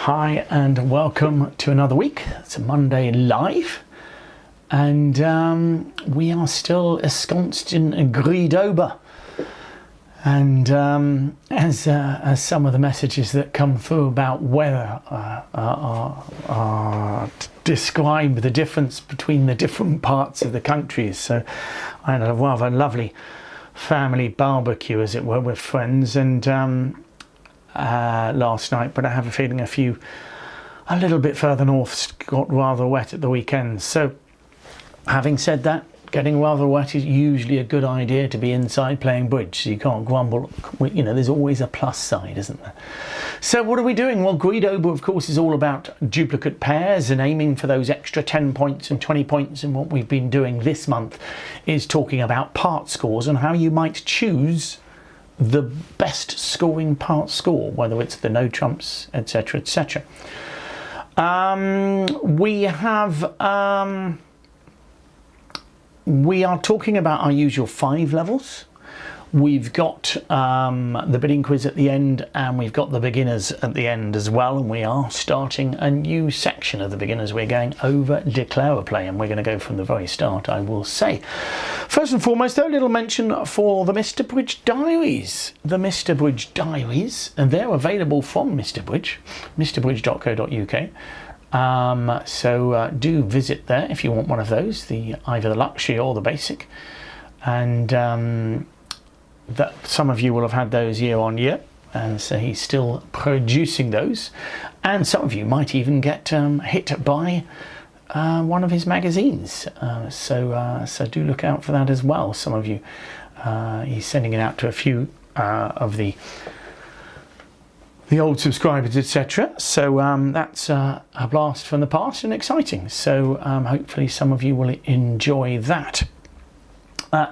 Hi and welcome to another week. It's a Monday live and we are still ensconced in Griedober, and as some of the messages that come through about weather describe the difference between the different parts of the country. So I had a rather lovely family barbecue, as it were, with friends, and last night, but I have a feeling a little bit further north got rather wet at the weekend. So having said that, getting rather wet is usually a good idea to be inside playing bridge, so you can't grumble. You know, there's always a plus side, isn't there? So what are we doing? Well, Griedober, of course, is all about duplicate pairs and aiming for those extra 10 points and 20 points, and what we've been doing this month is talking about part scores and how you might choose the best scoring part score, whether it's the no trumps, etc, etc. We are talking about our usual 5 levels. We've got the bidding quiz at the end, and we've got the beginners at the end as well, and we are starting a new section of the beginners. We're going over declare a play, and we're going to go from the very start, I will say. First and foremost, though, a little mention for the Mr. Bridge Diaries. The Mr. Bridge Diaries, and they're available from Mr. Bridge, mrbridge.co.uk. So do visit there if you want one of those, either the luxury or the basic, and that some of you will have had those year on year, and so he's still producing those, and some of you might even get hit by one of his magazines, so do look out for that as well. Some of you, he's sending it out to a few of the old subscribers, etc. So that's a blast from the past and exciting, so hopefully some of you will enjoy that.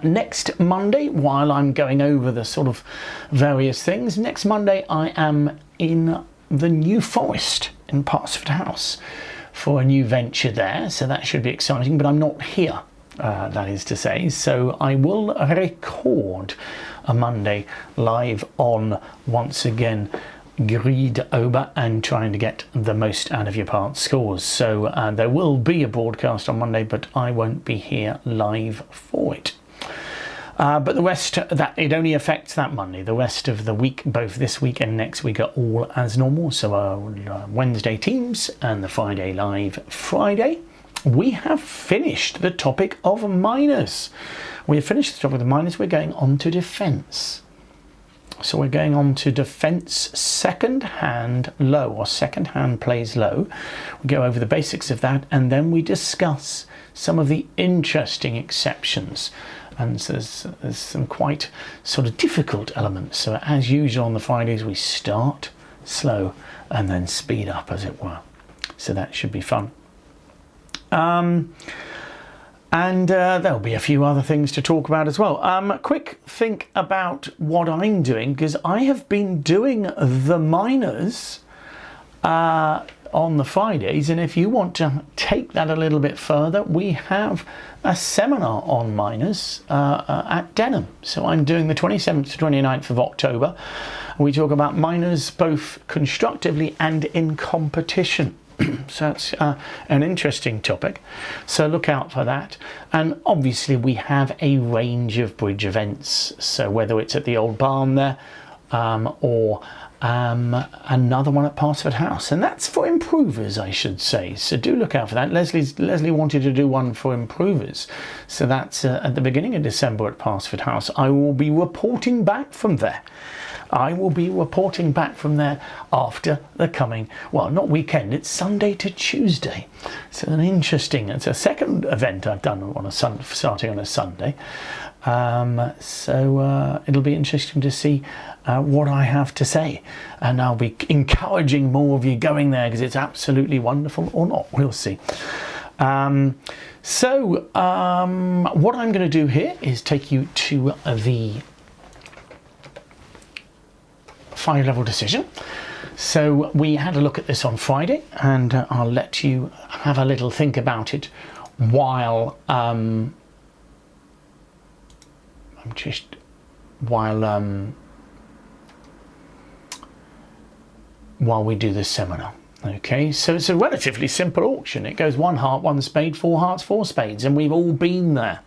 Next Monday, while I'm going over the sort of various things, next Monday I am in the New Forest in Partsford House for a new venture there, so that should be exciting, but I'm not here, that is to say, so I will record a Monday live on, once again, Griedober, and trying to get the most out of your part scores. So there will be a broadcast on Monday, but I won't be here live for it. But the rest, that it only affects that Monday. The rest of the week, both this week and next week, are all as normal. So Wednesday teams and the Friday live Friday. We have finished the topic of minors. We have finished the topic of minors. We're going on to defence. So we're going on to defence second hand low, or second hand plays low. We go over the basics of that, and then we discuss some of the interesting exceptions. And so there's some quite sort of difficult elements. So as usual on the Fridays, we start slow and then speed up, as it were. So that should be fun. And there'll be a few other things to talk about as well. Quick think about what I'm doing, because I have been doing the minors on the Fridays, and if you want to take that a little bit further, we have a seminar on minors at Denham. So I'm doing the 27th to 29th of October. We talk about minors both constructively and in competition. So that's an interesting topic, so look out for that. And obviously we have a range of bridge events, so whether it's at the old barn there or another one at Partsford House, and that's for improvers, I should say, so do look out for that. Leslie wanted to do one for improvers, so that's at the beginning of December at Partsford House. I will be reporting back from there. After the coming, well, not weekend, it's Sunday to Tuesday. So it's a second event I've done on starting on a Sunday. So it'll be interesting to see what I have to say, and I'll be encouraging more of you going there, because it's absolutely wonderful, or not, we'll see. So what I'm going to do here is take you to the 5-level decision. So we had a look at this on Friday, and I'll let you have a little think about it while while we do this seminar. Okay, so it's a relatively simple auction. It goes 1 heart, 1 spade, 4 hearts, 4 spades, and we've all been there.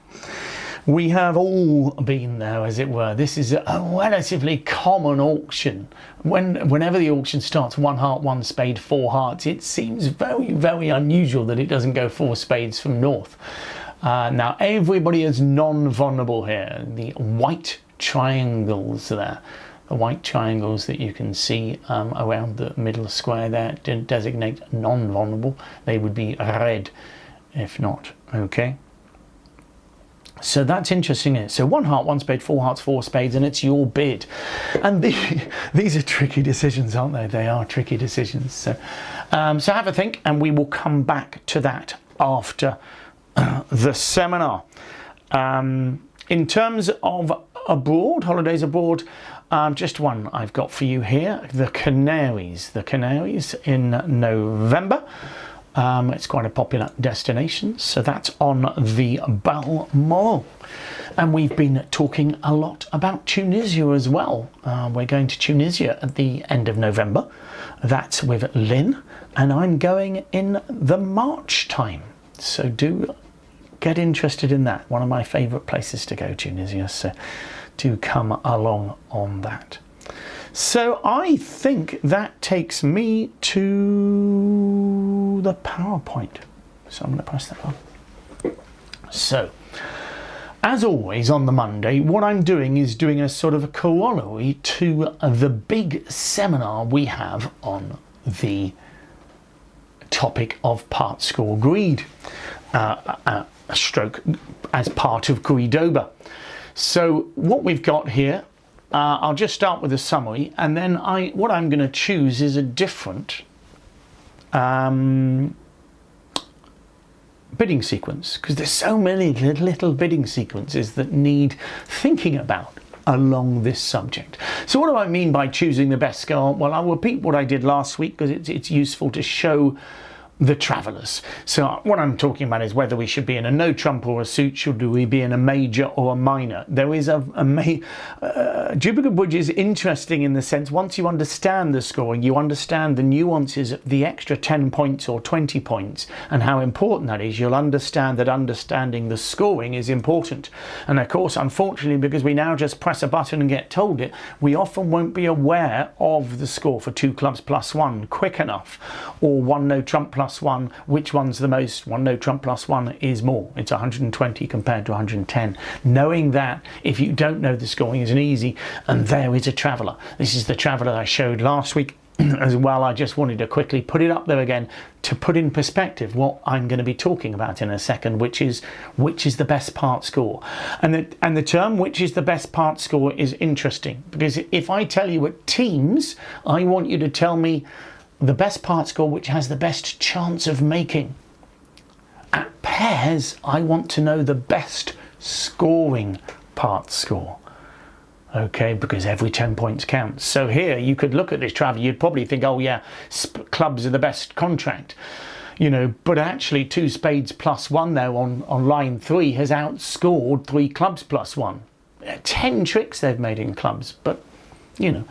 We have all been there, as it were. This is a relatively common auction. Whenever the auction starts 1 heart, 1 spade, 4 hearts, it seems very, very unusual that it doesn't go 4 spades from north. Now, everybody is non-vulnerable here. The white triangles there. The white triangles that you can see around the middle square there designate non-vulnerable. They would be red if not, okay? So that's interesting. So 1 heart, 1 spade, 4 hearts, 4 spades, and it's your bid. And these are tricky decisions, aren't they? They are tricky decisions. So, so have a think, and we will come back to that after the seminar. In terms of abroad, holidays abroad, just one I've got for you here, the Canaries. The Canaries in November. It's quite a popular destination, so that's on the Balmoral. And we've been talking a lot about Tunisia as well. We're going to Tunisia at the end of November. That's with Lynn, and I'm going in the March time. So do get interested in that. One of my favourite places to go, Tunisia. So do come along on that. So I think that takes me to the PowerPoint. So I'm going to press that on. So, as always on the Monday, what I'm doing is doing a sort of a corollary to the big seminar we have on the topic of part score greed, stroke as part of Greedover. So what we've got here, I'll just start with a summary, and then what I'm going to choose is a different bidding sequence, because there's so many little bidding sequences that need thinking about along this subject. So what do I mean by choosing the best score? Well, I'll repeat what I did last week because it's useful to show the travellers. So what I'm talking about is whether we should be in a no trump or a suit, should we be in a major or a minor. There is duplicate bridge is interesting in the sense, once you understand the scoring, you understand the nuances of the extra 10 points or 20 points and how important that is. You'll understand that understanding the scoring is important. And of course, unfortunately, because we now just press a button and get told it, we often won't be aware of the score for 2 clubs plus 1 quick enough, or 1 no trump plus 1, which one's the most. 1 no trump plus 1 is more. It's 120 compared to 110. Knowing that, if you don't know the scoring, isn't easy. And there is a traveller. This is the traveller I showed last week as well. I just wanted to quickly put it up there again to put in perspective what I'm going to be talking about in a second, which is the best part score. And the term which is the best part score is interesting, because if I tell you at teams, I want you to tell me the best part score which has the best chance of making. At pairs, I want to know the best scoring part score. Okay, because every 10 points counts. So here you could look at this travel, you'd probably think, oh yeah, clubs are the best contract, you know, but actually 2 spades plus 1 there on line 3 has outscored 3 clubs plus 1. 10 tricks they've made in clubs, but you know,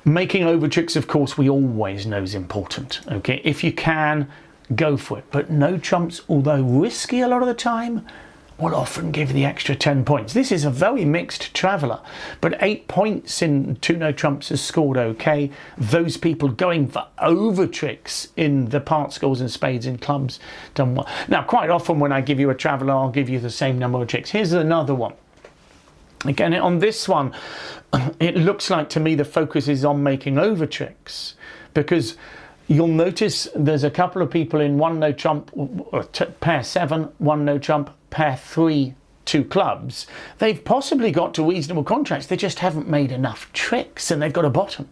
making over tricks, of course, we always know is important. Okay, if you can, go for it. But no trumps, although risky a lot of the time, will often give the extra 10 points. This is a very mixed traveller, but 8 points in 2 no trumps has scored okay. Those people going for over tricks in the part scores and spades and clubs done well. Now, quite often when I give you a traveller, I'll give you the same number of tricks. Here's another one. Again, on this one, it looks like to me the focus is on making over tricks, because you'll notice there's a couple of people in 1 no trump, pair 7, 1 no trump, pair 3, 2 clubs. They've possibly got to reasonable contracts, they just haven't made enough tricks and they've got a bottom.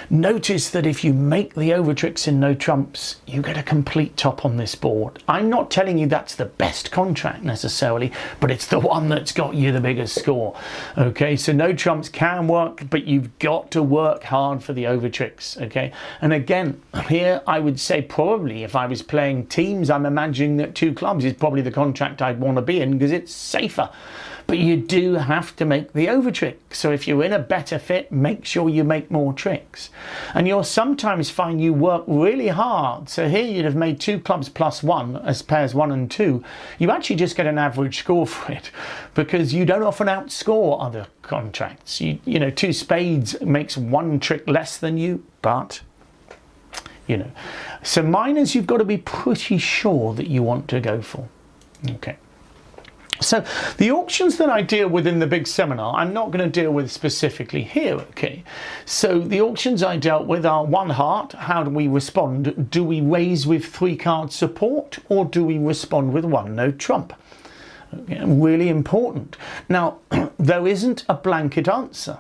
Notice that if you make the over tricks in no trumps, you get a complete top on this board. I'm not telling you that's the best contract necessarily, but it's the one that's got you the biggest score. Okay, so no trumps can work, but you've got to work hard for the over tricks. Okay, and again, here I would say probably if I was playing teams, I'm imagining that 2 clubs is probably the contract I'd want to be in because it's safer. but you do have to make the over trick. So if you're in a better fit, make sure you make more tricks. And you'll sometimes find you work really hard. So here you'd have made 2 clubs plus 1 as pairs 1 and 2. You actually just get an average score for it, because you don't often outscore other contracts. You know, 2 spades makes 1 trick less than you, but you know. So minors, you've got to be pretty sure that you want to go for. Okay. So the auctions that I deal with in the big seminar, I'm not going to deal with specifically here, okay? So the auctions I dealt with are 1 heart. How do we respond? Do we raise with 3 card support, or do we respond with 1 no trump? Okay, really important. Now, there isn't a blanket answer.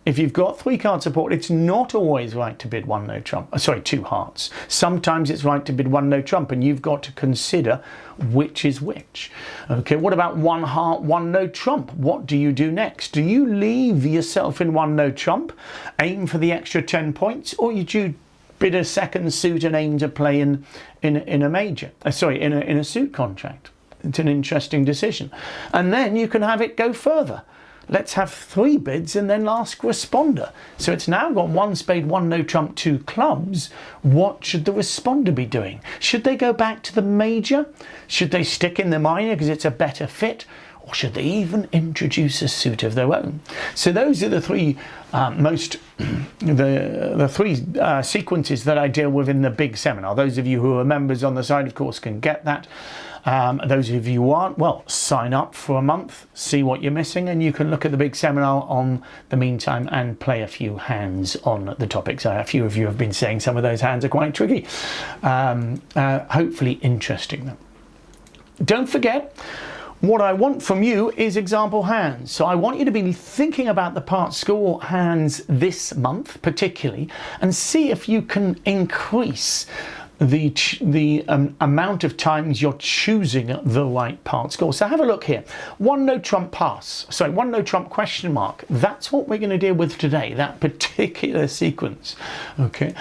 If you've got 3 card support, it's not always right to bid 1 no trump. Sorry, 2 hearts. Sometimes it's right to bid 1 no trump, and you've got to consider which is which. Okay, what about 1 heart, 1 no trump? What do you do next? Do you leave yourself in 1 no trump, aim for the extra 10 points, or you do bid a second suit and aim to play in a major? In a suit contract. It's an interesting decision. And then you can have it go further. Let's have 3 bids and then ask responder. So it's now got 1 spade, 1 no trump, 2 clubs. What should the responder be doing? Should they go back to the major? Should they stick in the minor because it's a better fit? Or should they even introduce a suit of their own? So those are the 3 sequences that I deal with in the big seminar. Those of you who are members on the side, of course, can get that. Those of you who aren't, well, sign up for a month, see what you're missing, and you can look at the big seminar on the meantime and play a few hands on the topics. A few of you have been saying some of those hands are quite tricky. Hopefully interesting them. Don't forget, what I want from you is example hands. So I want you to be thinking about the part score hands this month particularly, and see if you can increase the amount of times you're choosing the right part score. So have a look here. 1 no trump pass. Sorry, 1 no trump question mark. That's what we're going to deal with today, that particular sequence. Okay.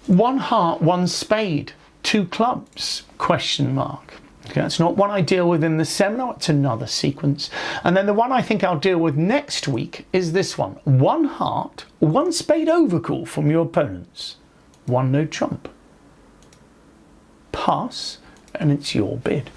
1 heart, 1 spade, 2 clubs, question mark. Okay, that's not one I deal with in the seminar, it's another sequence. And then the one I think I'll deal with next week is this one. 1 heart, 1 spade overcall from your opponents, 1 no trump. Pass, and it's your bid.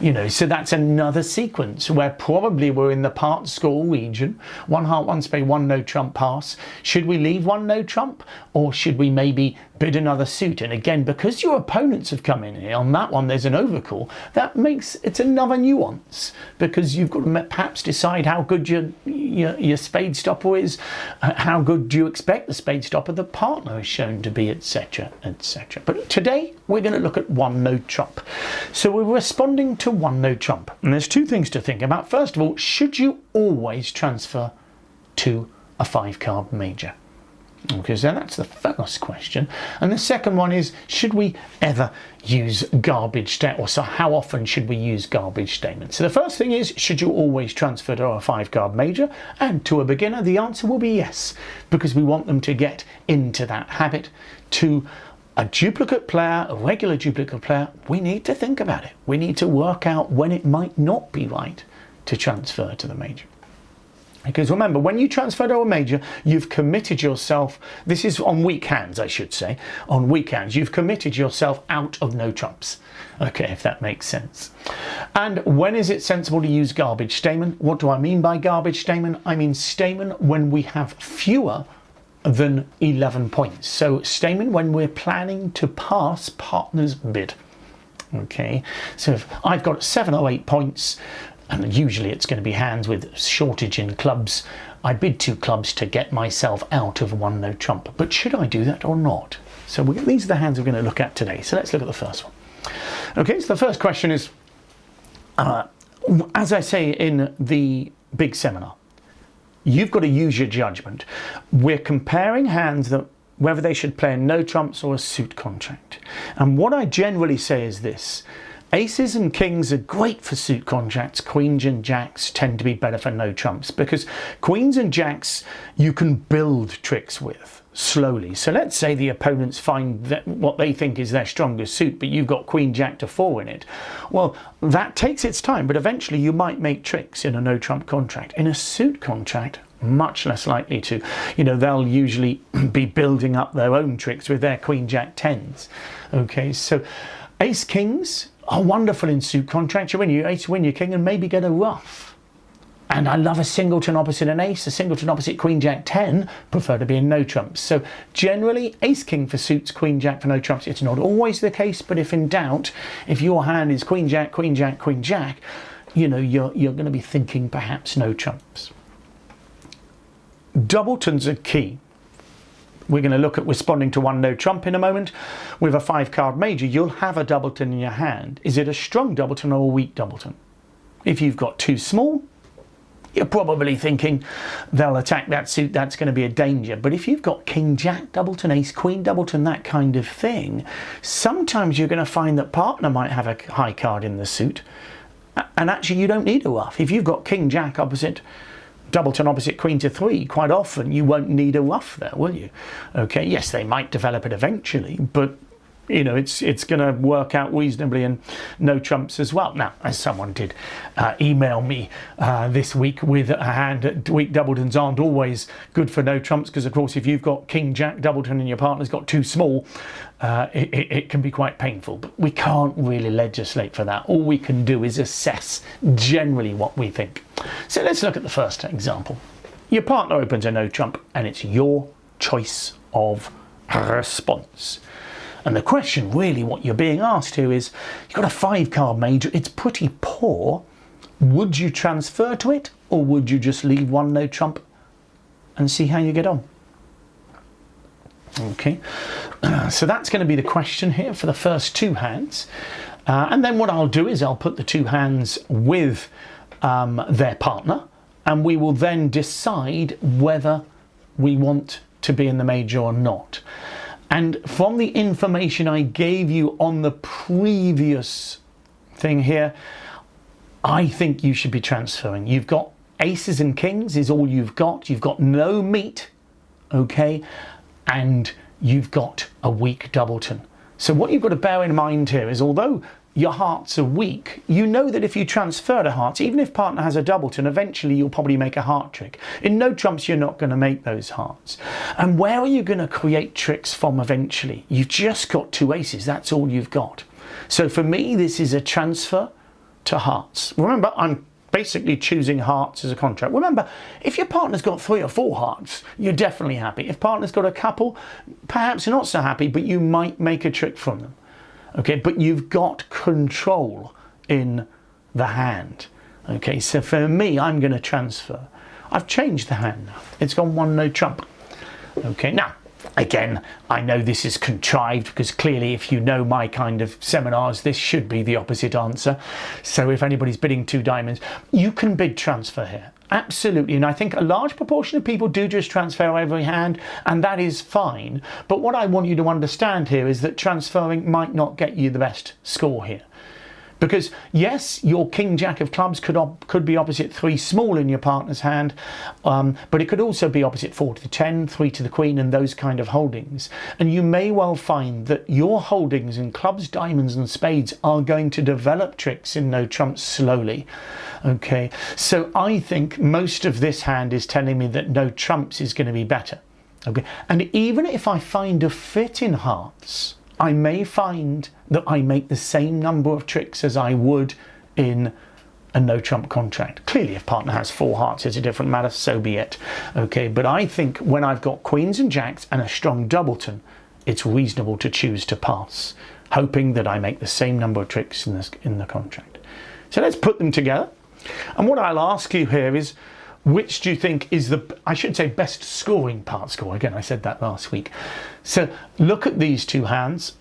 You know, so that's another sequence where probably we're in the part score region. 1 heart, 1 spade, 1 no trump pass. Should we leave 1 no trump, or should we maybe bid another suit? And again, because your opponents have come in here, on that one there's an overcall, that makes it's another nuance, because you've got to perhaps decide how good your spade stopper is, how good do you expect the spade stopper the partner is shown to be, etc, etc. But today we're going to look at 1 no trump. So we're responding to 1 no trump, and there's 2 things to think about. First of all, should you always transfer to a 5-card major? Okay, so that's the first question. And the second one is, should we ever use garbage statement, or so how often should we use garbage statements? So the first thing is, should you always transfer to a 5-card major? And to a beginner, the answer will be yes, because we want them to get into that habit. To a duplicate player, a regular duplicate player, we need to think about it. We need to work out when it might not be right to transfer to the major. Because remember, when you transfer to a major, you've committed yourself, this is on weak hands, I should say, on weak hands, you've committed yourself out of no trumps. Okay, if that makes sense. And when is it sensible to use garbage Stayman? What do I mean by garbage Stayman? I mean Stayman when we have fewer than 11 points. So Stayman when we're planning to pass partner's bid. Okay, so if I've got 7 or 8 points, and usually it's going to be hands with shortage in clubs, I bid 2 clubs to get myself out of 1 no trump. But should I do that or not? So these are the hands we're going to look at today. So let's look at the first one. Okay, so the first question is, as I say in the big seminar, you've got to use your judgment. We're comparing hands that whether they should play in no trumps or a suit contract. And what I generally say is this: aces and kings are great for suit contracts. Queens and jacks tend to be better for no trumps, because queens and jacks you can build tricks with. slowly. So let's say the opponents find that what they think is their strongest suit, but you've got queen jack to 4 in it. Well, that takes its time, but eventually you might make tricks in a no trump contract. In a suit contract, much less likely to. You know, they'll usually be building up their own tricks with their queen jack 10s. Okay, so ace kings are wonderful in suit contracts. You win your ace, win your king, and maybe get a ruff. And I love a singleton opposite an ace, a singleton opposite queen jack 10, prefer to be in no trumps. So generally, ace king for suits, queen jack for no trumps. It's not always the case, but if in doubt, if your hand is queen jack, queen jack, queen jack, you know, you're going to be thinking perhaps no trumps. Doubletons are key. We're going to look at responding to one no trump in a moment. With a 5-card major, you'll have a doubleton in your hand. Is it a strong doubleton or a weak doubleton? If you've got too small, you're probably thinking they'll attack that suit, that's going to be a danger. But if you've got king jack doubleton, ace queen doubleton, that kind of thing, sometimes you're going to find that partner might have a high card in the suit, and actually you don't need a ruff. If you've got king jack opposite doubleton opposite queen to 3, quite often you won't need a ruff there, will you? Okay, yes, they might develop it eventually, but you know, it's going to work out reasonably in no trumps as well. Now, as someone did email me this week with a hand, weak doubletons aren't always good for no trumps, because of course if you've got king jack doubleton and your partner's got too small, it can be quite painful. But we can't really legislate for that. All we can do is assess generally what we think. So let's look at the first example. Your partner opens a no trump and it's your choice of response. And the question, really, what you're being asked here is, you've got a 5-card major, it's pretty poor. Would you transfer to it, or would you just leave one no trump and see how you get on? Okay, so that's going to be the question here for the first 2 hands. And then what I'll do is I'll put the 2 hands with their partner, and we will then decide whether we want to be in the major or not. And from the information I gave you on the previous thing here, I think you should be transferring. You've got aces and kings is all you've got. You've got no meat, okay? And you've got a weak doubleton. So what you've got to bear in mind here is, although your hearts are weak, you know that if you transfer to hearts, even if partner has a doubleton, eventually you'll probably make a heart trick. In no trumps, you're not going to make those hearts. And where are you going to create tricks from eventually? You've just got 2 aces, that's all you've got. So for me, this is a transfer to hearts. Remember, I'm basically choosing hearts as a contract. Remember, if your partner's got 3 or 4 hearts, you're definitely happy. If partner's got a couple, perhaps you're not so happy, but you might make a trick from them. Okay, but you've got control in the hand. Okay, so for me, I'm going to transfer. I've changed the hand now. It's gone one no trump. Okay, now, again, I know this is contrived, because clearly if you know my kind of seminars, this should be the opposite answer. So if anybody's bidding 2 diamonds, you can bid transfer here. Absolutely, and I think a large proportion of people do just transfer every hand, and that is fine. But what I want you to understand here is that transferring might not get you the best score here. Because yes, your king jack of clubs could be opposite 3 small in your partner's hand, but it could also be opposite 4 to the 10, 3 to the queen, and those kind of holdings. And you may well find that your holdings in clubs, diamonds and spades are going to develop tricks in no trumps slowly. Okay, so I think most of this hand is telling me that no trumps is going to be better. Okay, and even if I find a fit in hearts, I may find that I make the same number of tricks as I would in a no trump contract. Clearly, if partner has 4 hearts, it's a different matter, so be it. Okay, but I think when I've got queens and jacks and a strong doubleton, it's reasonable to choose to pass, hoping that I make the same number of tricks in the contract. So let's put them together. And what I'll ask you here is, which do you think is the, I should say, best scoring part score? Again, I said that last week. So look at these 2 hands.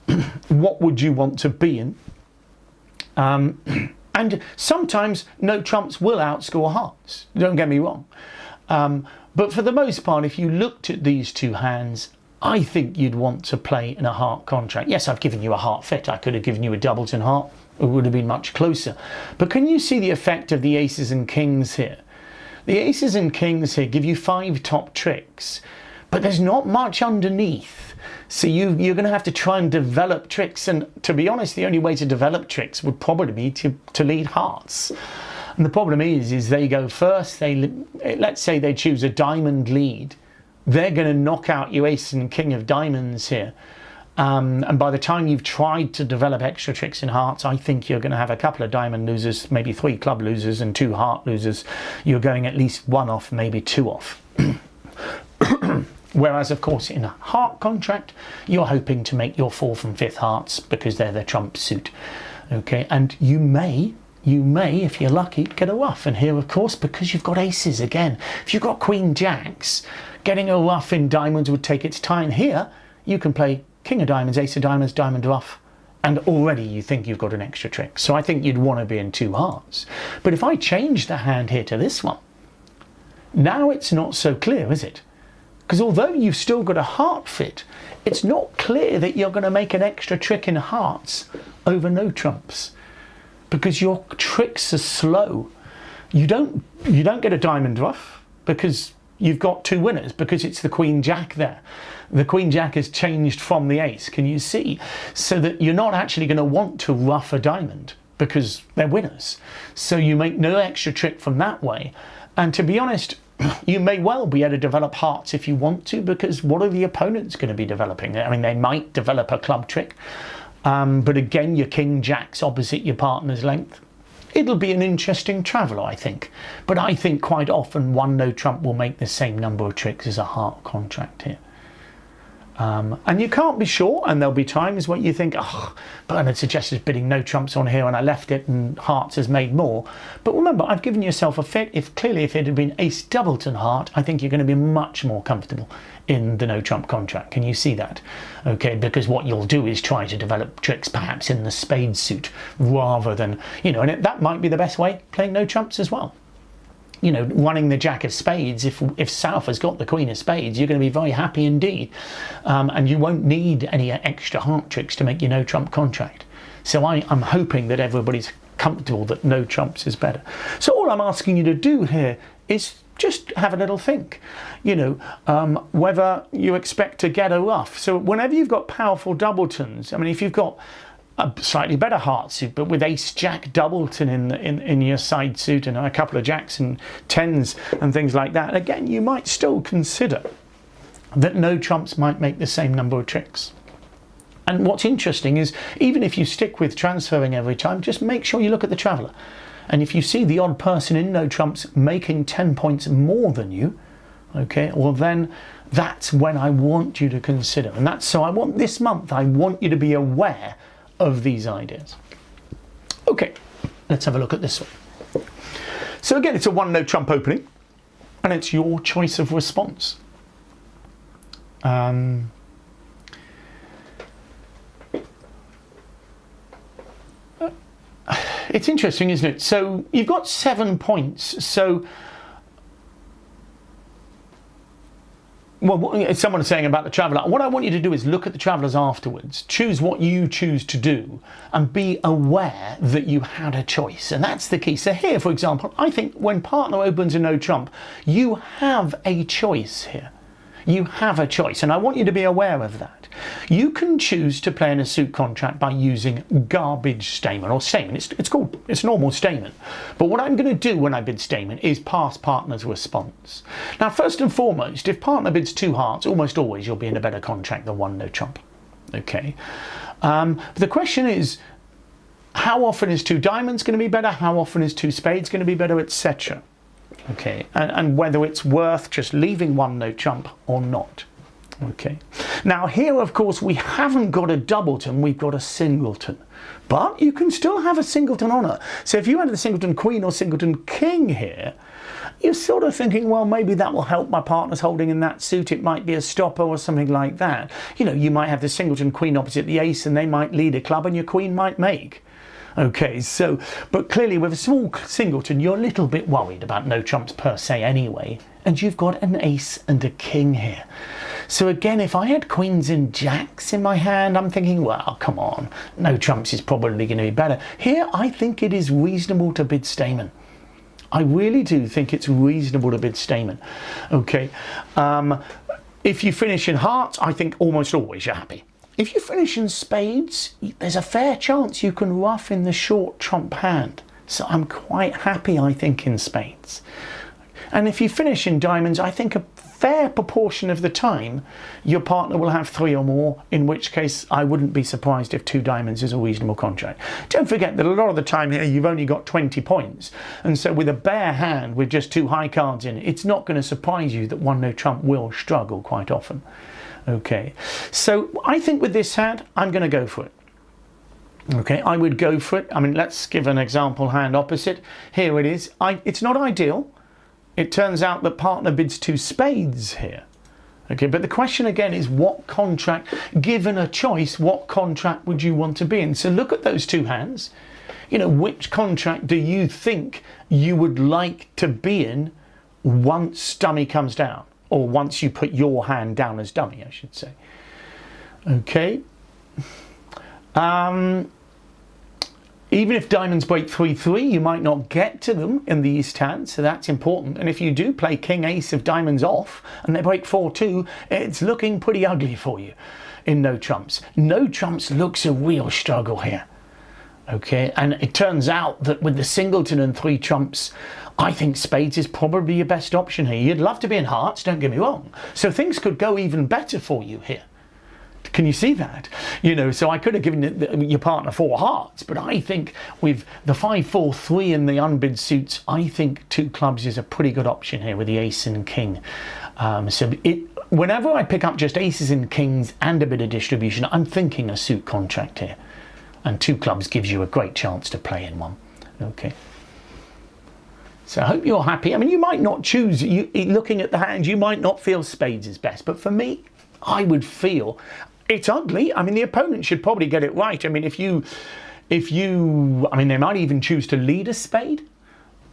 What would you want to be in? And sometimes no trumps will outscore hearts. Don't get me wrong. But for the most part, if you looked at these 2 hands, I think you'd want to play in a heart contract. Yes, I've given you a heart fit. I could have given you a doubleton heart. It would have been much closer. But can you see the effect of the aces and kings here? The aces and kings here give you 5 top tricks, but there's not much underneath. So you're going to have to try and develop tricks. And to be honest, the only way to develop tricks would probably be to lead hearts. And the problem is they go first. Let's say they choose a diamond lead. They're going to knock out your ace and king of diamonds here. And by the time you've tried to develop extra tricks in hearts, I think you're going to have a couple of diamond losers, maybe 3 club losers and 2 heart losers. You're going at least 1 off, maybe 2 off. Whereas, of course, in a heart contract, you're hoping to make your 4th and 5th hearts because they're the trump suit. Okay, and you may, if you're lucky, get a ruff. And here, of course, because you've got aces again. If you've got queen jacks, getting a ruff in diamonds would take its time. Here, you can play king of diamonds, ace of diamonds, diamond ruff, and already you think you've got an extra trick. So I think you'd want to be in 2 hearts. But if I change the hand here to this one, now it's not so clear, is it? Because although you've still got a heart fit, it's not clear that you're going to make an extra trick in hearts over no trumps, because your tricks are slow. You don't get a diamond ruff because you've got 2 winners, because it's the queen jack there. The queen jack has changed from the ace, can you see? So that you're not actually going to want to ruff a diamond because they're winners. So you make no extra trick from that way. And to be honest, you may well be able to develop hearts if you want to, because what are the opponents going to be developing? I mean, they might develop a club trick, but again, your king jack's opposite your partner's length. It'll be an interesting travel, I think. But I think quite often 1 no trump will make the same number of tricks as a heart contract here. And you can't be sure, and there'll be times when you think, oh, Bernard suggested bidding no trumps on here and I left it and hearts has made more. But remember, I've given yourself a fit. If it had been ace doubleton heart, I think you're going to be much more comfortable in the no trump contract. Can you see that? Okay, because what you'll do is try to develop tricks perhaps in the spade suit rather than, and that might be the best way, playing no trumps as well. Running the jack of spades, if South has got the queen of spades, you're going to be very happy indeed. And you won't need any extra heart tricks to make your no trump contract. So I'm hoping that everybody's comfortable that no trumps is better. So all I'm asking you to do here is just have a little think, whether you expect to get a ruff. So whenever you've got powerful doubletons, I mean, if you've got a slightly better heart suit, but with ace jack doubleton in your side suit and a couple of jacks and 10s and things like that, again, you might still consider that no trumps might make the same number of tricks. And what's interesting is, even if you stick with transferring every time, just make sure you look at the traveller. And if you see the odd person in no trumps making 10 points more than you, okay, well then that's when I want you to consider. And so this month I want you to be aware of these ideas. Okay, let's have a look at this one. So again, it's a 1 no trump opening, and it's your choice of response. It's interesting, isn't it? So you've got 7 points. So well, someone is saying about the traveller, what I want you to do is look at the travellers afterwards, choose what you choose to do, and be aware that you had a choice. And that's the key. So here, for example, I think when partner opens a no trump, you have a choice here. You have a choice, and I want you to be aware of that. You can choose to play in a suit contract by using garbage Stayman, or Stayman. It's normal Stayman. But what I'm going to do when I bid Stayman is pass partner's response. Now, first and foremost, if partner bids 2 hearts, almost always you'll be in a better contract than 1 no trump. Okay. The question is, how often is 2 diamonds going to be better? How often is 2 spades going to be better, etc.? Okay, and whether it's worth just leaving 1 no trump or not. Okay, now here, of course, we haven't got a doubleton, we've got a singleton, but you can still have a singleton honour. So if you had the singleton queen or singleton king here, you're sort of thinking, well, maybe that will help my partner's holding in that suit. It might be a stopper or something like that. You might have the singleton queen opposite the ace, and they might lead a club and your queen might make. Okay, so, but clearly with a small singleton, you're a little bit worried about no trumps per se anyway, and you've got an ace and a king here. So again, if I had queens and jacks in my hand, I'm thinking, well, come on, no trumps is probably going to be better. Here, I think it is reasonable to bid Stayman. I really do think it's reasonable to bid Stayman. Okay, If you finish in hearts, I think almost always you're happy. If you finish in spades, there's a fair chance you can ruff in the short trump hand. So I'm quite happy, I think, in spades. And if you finish in diamonds, I think a fair proportion of the time your partner will have 3 or more, in which case I wouldn't be surprised if 2 diamonds is a reasonable contract. Don't forget that a lot of the time here you've only got 20 points, and so with a bare hand with just 2 high cards in it, it's not going to surprise you that 1 no trump will struggle quite often. Okay, so I think with this hand I'm going to go for it. Okay, I would go for it. I mean, let's give an example hand opposite. Here it is. It's not ideal. It turns out that partner bids 2 spades here. Okay, but the question again is what contract, given a choice, what contract would you want to be in? So look at those 2 hands. You know, which contract do you think you would like to be in once dummy comes down? Or once you put your hand down as dummy, I should say. Okay. Even if diamonds break 3-3, you might not get to them in the east hand, so that's important. And if you do play king ace of diamonds off and they break 4-2, it's looking pretty ugly for you in no trumps. No trumps looks a real struggle here. Okay, and it turns out that with the singleton and 3 trumps, I think spades is probably your best option here. You'd love to be in hearts, don't get me wrong. So things could go even better for you here. Can you see that? You know, so I could have given your partner 4 hearts, but I think with the 5-4-3 and the unbid suits, I think 2 clubs is a pretty good option here with the ace and king. Whenever I pick up just aces and kings and a bit of distribution, I'm thinking a suit contract here. And 2 clubs gives you a great chance to play in one. Okay. So I hope you're happy. I mean, you might not choose, looking at the hand, you might not feel spades is best, but for me, I would feel it's ugly. I mean, the opponent should probably get it right. I mean, I mean, they might even choose to lead a spade,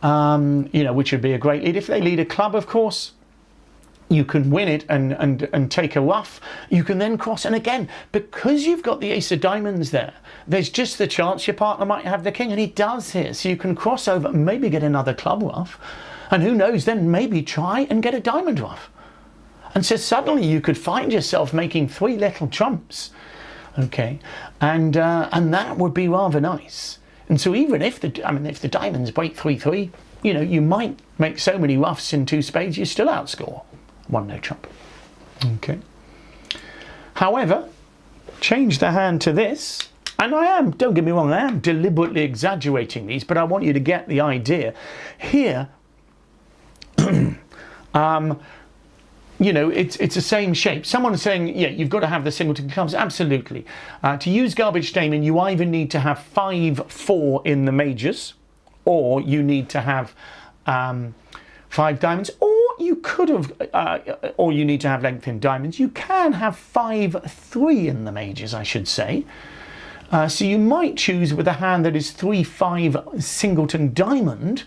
you know, which would be a great lead. If they lead a club, of course, you can win it and take a ruff. You can then cross, and again, because you've got the ace of diamonds there, there's just the chance your partner might have the king, and he does here. So you can cross over and maybe get another club ruff, and who knows, then maybe try and get a diamond ruff. And so suddenly you could find yourself making 3 little trumps, okay, and that would be rather nice. And so even if the diamonds break 3-3, you know, you might make so many ruffs in 2 spades, you still outscore 1 no trump. Okay. However, change the hand to this, and don't get me wrong, I am deliberately exaggerating these, but I want you to get the idea. Here, you know, it's the same shape. Someone is saying, yeah, you've got to have the singleton clubs. Absolutely. To use garbage Stayman, you either need to have 5-4 in the majors, or you need to have 5 diamonds, or you could have, or you need to have length in diamonds. You can have 5-3 in the majors, I should say. So you might choose with a hand that is 3-5 singleton diamond,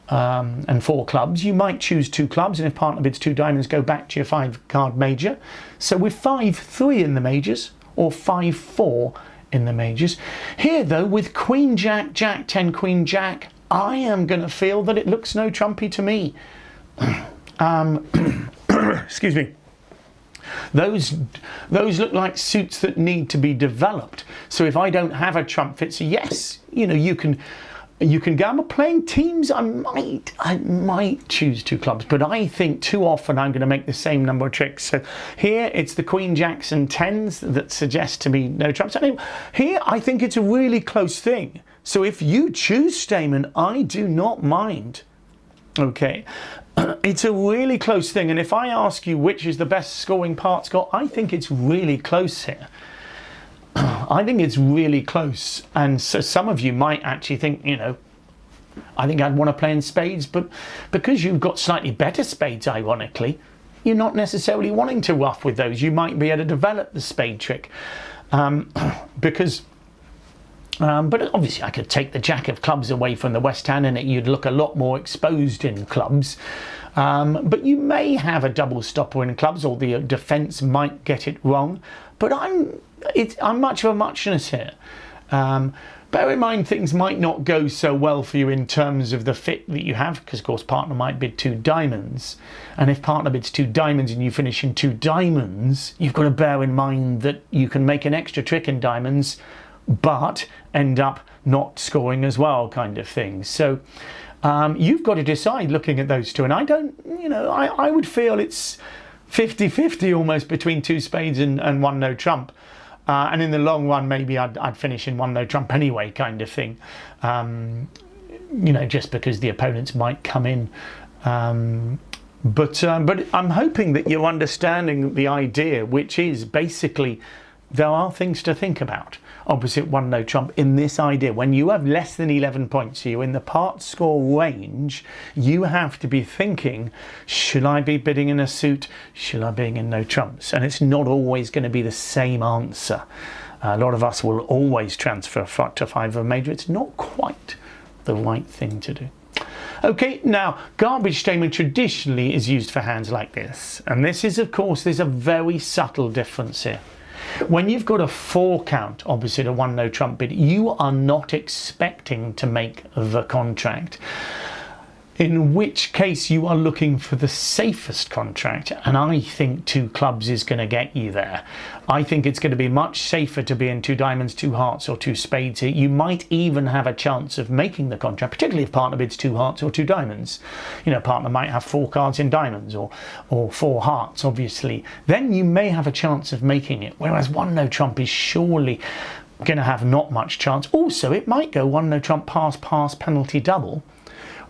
and 4 clubs. You might choose 2 clubs, and if partner bids 2 diamonds, go back to your 5-card major. So with 5-3 in the majors, or 5-4 in the majors. Here though, with Queen Jack, Jack 10, Queen Jack, I am going to feel that it looks no trumpy to me. Excuse me. Those look like suits that need to be developed. So if I don't have a trump fit, so yes, you know, you can gamble. Playing teams, I might choose 2 clubs, but I think too often I'm going to make the same number of tricks. So here it's the Queen Jacks and 10s that suggest to me no trumps. Anyway, here I think it's a really close thing. So if you choose Stayman, I do not mind. Okay, it's a really close thing, and if I ask you which is the best scoring part score, I think it's really close here. I think it's really close, and so some of you might actually think, you know, I think I'd want to play in spades, but because you've got slightly better spades, ironically, you're not necessarily wanting to ruff with those. You might be able to develop the spade trick, but obviously I could take the jack of clubs away from the west hand and you'd look a lot more exposed in clubs. But you may have a double stopper in clubs, or the defence might get it wrong. But I'm much of a muchness here. Bear in mind things might not go so well for you in terms of the fit that you have, because of course partner might bid 2 diamonds, and if partner bids 2 diamonds and you finish in 2 diamonds, you've got to bear in mind that you can make an extra trick in diamonds but end up not scoring as well, kind of thing. So you've got to decide looking at those two, and I would feel it's 50-50 almost between 2 spades and 1 no trump. And in the long run, maybe I'd finish in 1 no trump anyway, kind of thing. Just because the opponents might come in. But I'm hoping that you're understanding the idea, which is basically there are things to think about. Opposite 1 no trump in this idea, when you have less than 11 points, so you're in the part score range, you have to be thinking, should I be bidding in a suit? Should I be in no trumps? And it's not always going to be the same answer. A lot of us will always transfer to 5 of major. It's not quite the right thing to do. Okay, now garbage Stayman traditionally is used for hands like this, and this is, of course, there's a very subtle difference here. When you've got a 4 count opposite a 1 no trump bid, you are not expecting to make the contract, in which case you are looking for the safest contract, and I think 2 clubs is going to get you there. I think it's going to be much safer to be in 2 diamonds, 2 hearts or 2 spades here. You might even have a chance of making the contract, particularly if partner bids 2 hearts or 2 diamonds. Partner might have 4 cards in diamonds or 4 hearts, obviously. Then you may have a chance of making it, whereas 1 no trump is surely going to have not much chance. Also, it might go 1 no trump pass penalty double.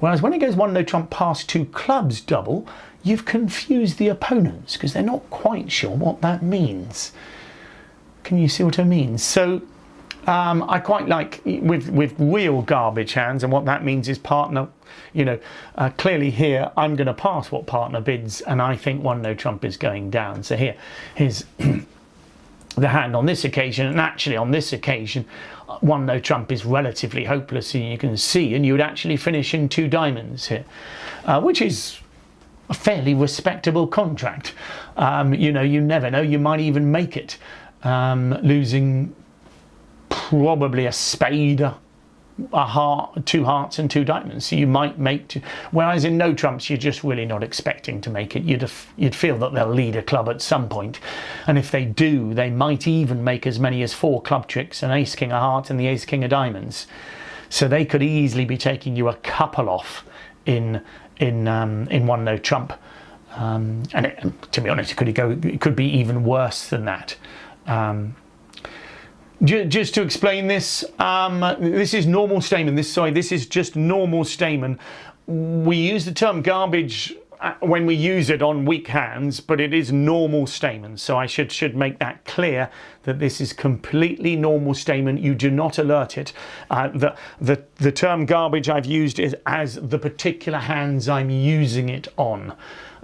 Whereas when it goes 1 no trump pass 2 clubs double, you've confused the opponents because they're not quite sure what that means. Can you see what I mean? So I quite like with real garbage hands, and what that means is partner, clearly here I'm going to pass what partner bids, and I think 1 no trump is going down. So here's the hand on this occasion, and actually on this occasion 1 no trump is relatively hopeless, and you can see, and you would actually finish in 2 diamonds here, which is a fairly respectable contract. You never know, you might even make it, losing probably a spade, a heart, 2 hearts and 2 diamonds, so you might make 2, whereas in no trumps you're just really not expecting to make it. You'd feel that they'll lead a club at some point, and if they do, they might even make as many as 4 club tricks, an ace king of hearts and the ace king of diamonds, so they could easily be taking you a couple off in 1 no trump, and to be honest, it could be even worse than that. Just to explain this, this is normal Stayman. This is just normal Stayman. We use the term garbage when we use it on weak hands, but it is normal Stayman. So I should make that clear that this is completely normal Stayman. You do not alert it. The term garbage I've used is as the particular hands I'm using it on.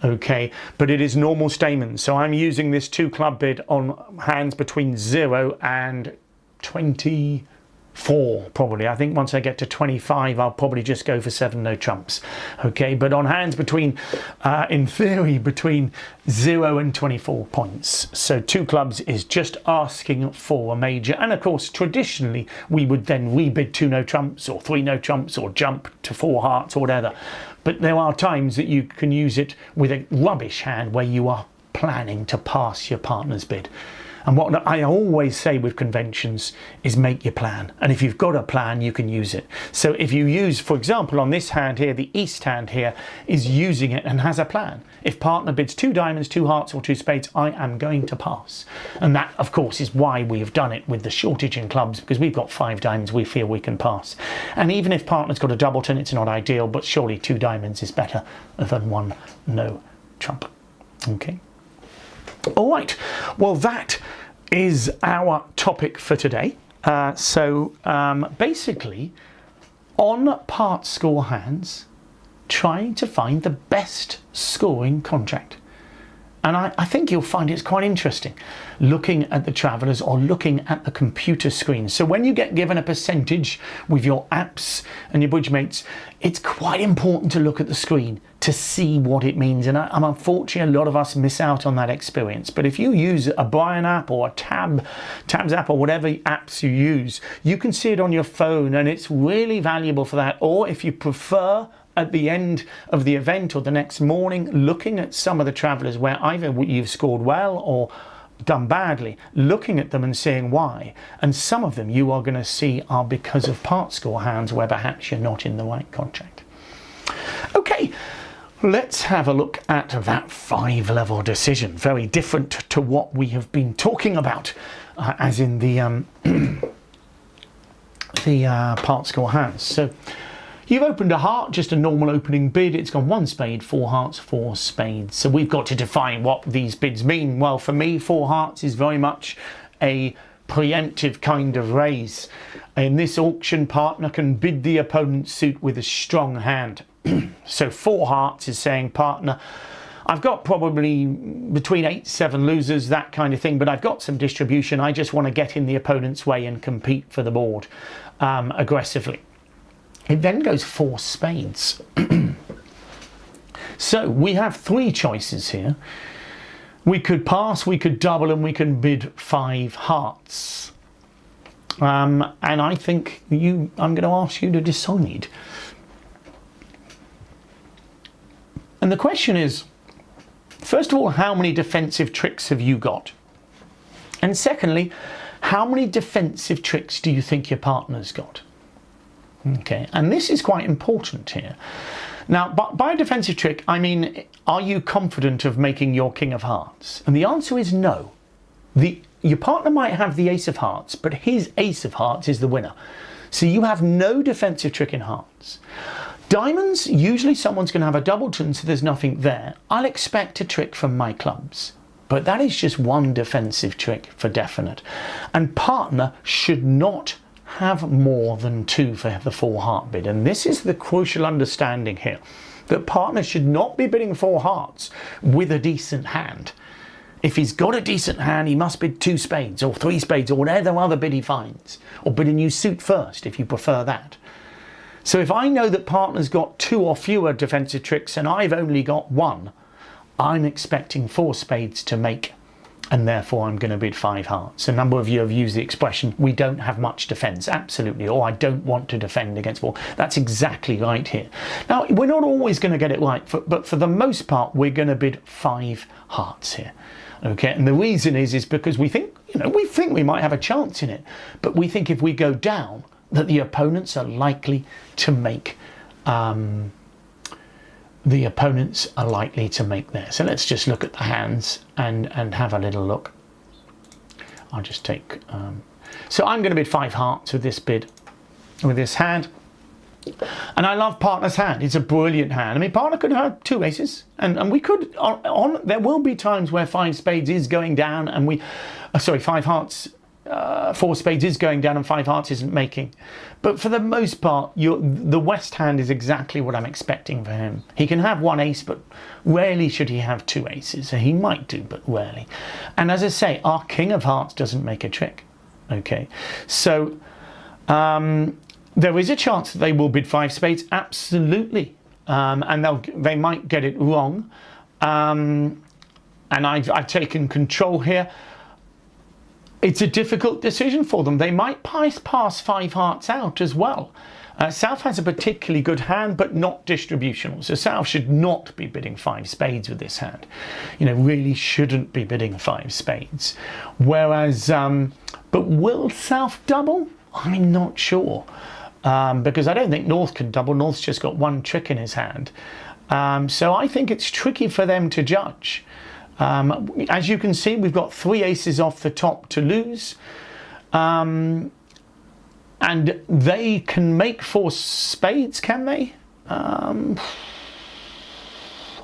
Okay, but it is normal Stayman. So I'm using this 2 club bid on hands between 0 and 24 probably. I think once I get to 25 I'll probably just go for 7 no trumps. Okay, but on hands between in theory between 0 and 24 points. So 2 clubs is just asking for a major, and of course traditionally we would then rebid 2 no trumps or 3 no trumps or jump to 4 hearts or whatever. But there are times that you can use it with a rubbish hand where you are planning to pass your partner's bid. And what I always say with conventions is make your plan. And if you've got a plan, you can use it. So if you use, for example, on this hand here, the east hand here is using it and has a plan. If partner bids 2 diamonds, 2 hearts or 2 spades, I am going to pass. And that, of course, is why we have done it with the shortage in clubs, because we've got 5 diamonds we feel we can pass. And even if partner's got a doubleton, it's not ideal, but surely 2 diamonds is better than 1 no trump. Okay. All right, well, that is our topic for today. Basically, on part score hands, trying to find the best scoring contract. And I think you'll find it's quite interesting looking at the Travellers or looking at the computer screen. So when you get given a percentage with your apps and your bridge mates, it's quite important to look at the screen. to see what it means. And unfortunately, a lot of us miss out on that experience. But if you use a Brian app or a Tabs app or whatever apps you use, you can see it on your phone, and it's really valuable for that. Or if you prefer, at the end of the event or the next morning, looking at some of the travelers where either you've scored well or done badly, looking at them and seeing why. And some of them you are going to see are because of part score hands where perhaps you're not in the right contract. Okay, let's have a look at that 5-level decision. Very different to what we have been talking about, as in the part score hands. So you've opened a heart, just a normal opening bid. It's gone 1 spade, 4 hearts, 4 spades. So we've got to define what these bids mean. Well, for me, 4 hearts is very much a preemptive kind of raise. In this auction, partner can bid the opponent's suit with a strong hand. So 4 hearts is saying, partner, I've got probably between 8, 7 losers, that kind of thing, but I've got some distribution. I just want to get in the opponent's way and compete for the board aggressively. It then goes 4 spades. So we have 3 choices here. We could pass, we could double, and we can bid 5 hearts. And I think I'm going to ask you to decide. And the question is, first of all, how many defensive tricks have you got? And secondly, how many defensive tricks do you think your partner's got? Okay, and this is quite important here. Now, by a defensive trick, I mean, are you confident of making your king of hearts? And the answer is no. Your partner might have the ace of hearts, but his ace of hearts is the winner. So you have no defensive trick in hearts. Diamonds, usually someone's going to have a doubleton, so there's nothing there. I'll expect a trick from my clubs, but that is just one defensive trick for definite. And partner should not have more than 2 for the 4 heart bid. And this is the crucial understanding here, that partner should not be bidding 4 hearts with a decent hand. If he's got a decent hand, he must bid 2 spades or 3 spades or whatever other bid he finds, or bid a new suit first if you prefer that. So if I know that partner's got 2 or fewer defensive tricks and I've only got 1, I'm expecting 4 spades to make, and therefore I'm going to bid 5 hearts. A number of you have used the expression, we don't have much defence. Absolutely, or I don't want to defend against 4. That's exactly right here. Now, we're not always going to get it right, but for the most part, we're going to bid 5 hearts here. Okay, and the reason is because we think, we might have a chance in it, but we think if we go down, that the opponents are likely to make there. So let's just look at the hands and have a little look. I'll just take so I'm going to bid 5 hearts with this bid, with this hand. And I love partner's hand. It's a brilliant hand. I mean, partner could have 2 aces, and we could there will be times where 5 spades is going down, and 5 hearts, 4 spades is going down and 5 hearts isn't making. But for the most part, the West hand is exactly what I'm expecting for him. He can have 1 ace, but rarely should he have 2 aces. So he might do, but rarely. And as I say, our king of hearts doesn't make a trick. Okay, so there is a chance that they will bid 5 spades, absolutely. And they might get it wrong. And I've taken control here. It's a difficult decision for them. They might pass 5 hearts out as well. South has a particularly good hand, but not distributional. So South should not be bidding 5 spades with this hand. Really shouldn't be bidding 5 spades. Whereas, but will South double? I'm not sure. Because I don't think North can double. North's just got 1 trick in his hand. So I think it's tricky for them to judge. As you can see, we've got 3 aces off the top to lose. And they can make 4 spades, can they? I'm